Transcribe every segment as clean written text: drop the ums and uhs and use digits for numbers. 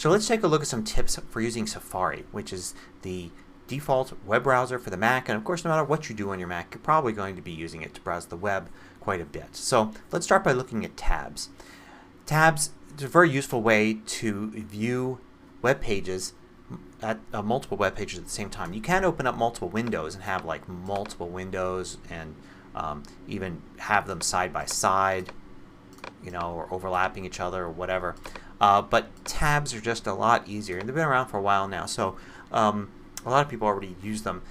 So let's take a look at some tips for using Safari, which is the default web browser for the Mac. And of course, no matter what you do on your Mac, you're probably going to be using it to browse the web quite a bit. So let's start by looking at tabs. Tabs is a very useful way to view web pages at multiple web pages at the same time. You can open up multiple windows and have like multiple windows and even have them side by side, or overlapping each other or whatever. But tabs are just a lot easier, and they've been around for a while now, so a lot of people already use them.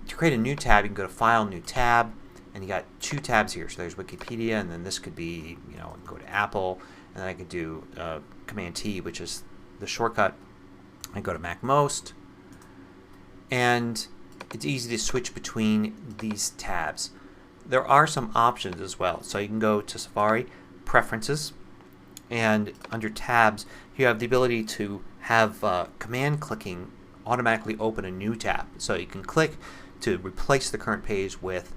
To create a new tab, you can go to File, New Tab, and you got two tabs here. So there's Wikipedia, and then this could be, go to Apple, and then I could do Command T, which is the shortcut. I go to MacMost, and it's easy to switch between these tabs. There are some options as well. So you can go to Safari, Preferences, and under Tabs you have the ability to have command clicking automatically open a new tab. So you can click to replace the current page with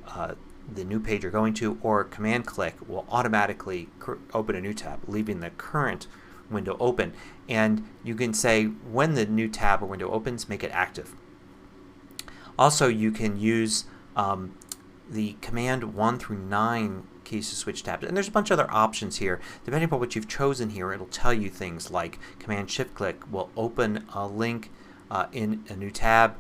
the new page you're going to, or command click will automatically open a new tab, leaving the current window open. And you can say when the new tab or window opens, make it active. Also, you can use the command 1 through 9 keys to switch tabs. And there's a bunch of other options here. Depending upon what you've chosen here, it'll tell you things like Command Shift Click will open a link in a new tab.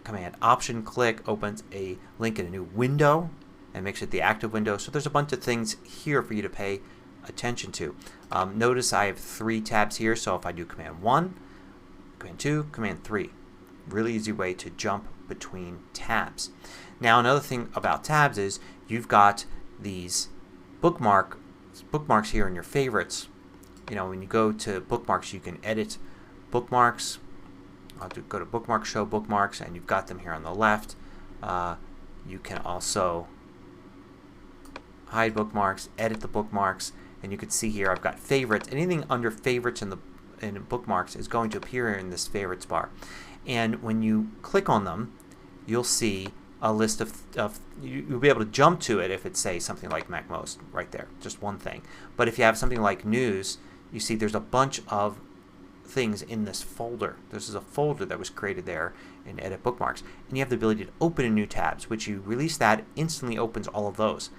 Command Option Click opens a link in a new window and makes it the active window. So there's a bunch of things here for you to pay attention to. Notice I have 3 tabs here, so if I do Command 1, Command 2, Command 3. Really easy way to jump between tabs. Now another thing about tabs is you've got these bookmarks here in your favorites. When you go to bookmarks, you can edit bookmarks. I'll go to Bookmarks, Show Bookmarks, and you've got them here on the left. You can also hide bookmarks, edit the bookmarks, and you can see here I've got favorites. Anything under favorites in bookmarks is going to appear in this favorites bar. And when you click on them, you'll see a list of you'll be able to jump to it if it's, say, something like MacMost right there, just one thing. But if you have something like News, you see there's a bunch of things in this folder. This is a folder that was created there in Edit Bookmarks. And you have the ability to open in new tabs, which you release that, instantly opens all of those.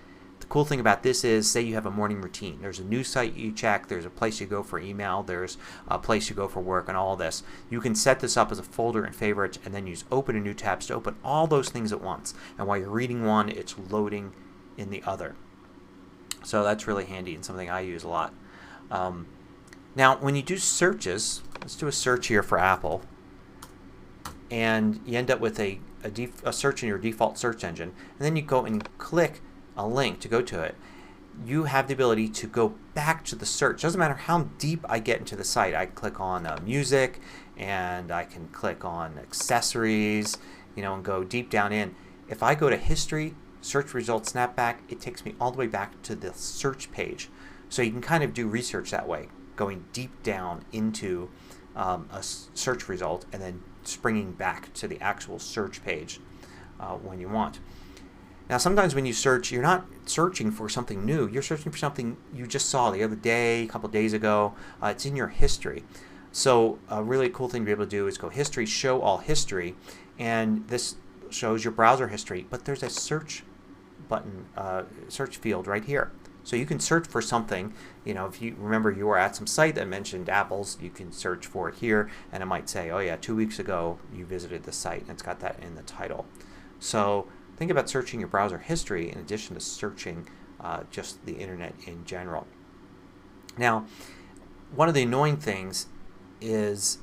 The cool thing about this is, say you have a morning routine. There's a news site you check, there's a place you go for email, there's a place you go for work, and all this. You can set this up as a folder in favorites and then use open in new tabs to open all those things at once. And while you're reading one, it's loading in the other. So that's really handy and something I use a lot. Now when you do searches, let's do a search here for Apple, and you end up with a search in your default search engine, and then you go and click a link to go to it. You have the ability to go back to the search. Doesn't matter how deep I get into the site. I click on music, and I can click on accessories, and go deep down in. If I go to history, search results, snapback, it takes me all the way back to the search page. So you can kind of do research that way, going deep down into a search result and then springing back to the actual search page when you want. Now sometimes when you search, you're not searching for something new. You're searching for something you just saw the other day, a couple days ago. It's in your history. So a really cool thing to be able to do is go History, Show All History, and this shows your browser history. But there's a search button, search field right here. So you can search for something. If you remember you were at some site that mentioned apples, you can search for it here, and it might say, oh yeah, 2 weeks ago you visited the site, and it's got that in the title. So think about searching your browser history in addition to searching just the internet in general. Now, one of the annoying things is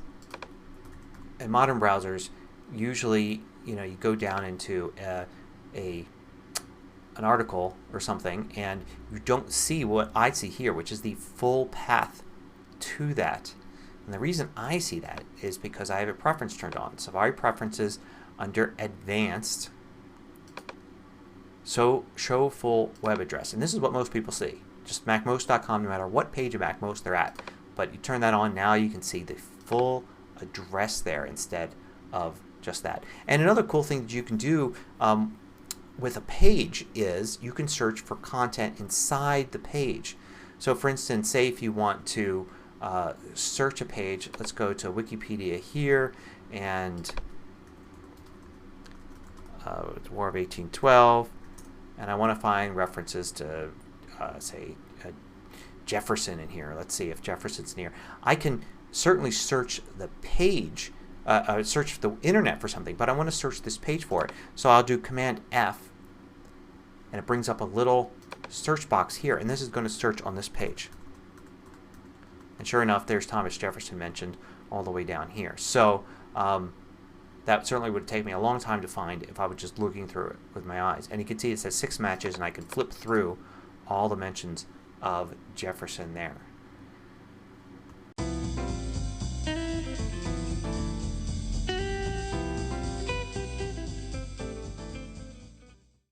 in modern browsers, usually you go down into an article or something, and you don't see what I see here, which is the full path to that. And the reason I see that is because I have a preference turned on. Safari Preferences, under Advanced, so show full web address. And this is what most people see. Just MacMost.com, no matter what page of MacMost they're at. But you turn that on, now you can see the full address there instead of just that. And another cool thing that you can do with a page is you can search for content inside the page. So for instance, say if you want to search a page. Let's go to Wikipedia here, and War of 1812, and I want to find references to say Jefferson in here. Let's see if Jefferson's near. I can certainly search the page, search the internet for something, but I want to search this page for it. So I'll do Command F, and it brings up a little search box here, and this is going to search on this page. And sure enough, there's Thomas Jefferson mentioned all the way down here. So that certainly would take me a long time to find if I was just looking through it with my eyes. And you can see it says 6 matches, and I can flip through all the mentions of Jefferson there.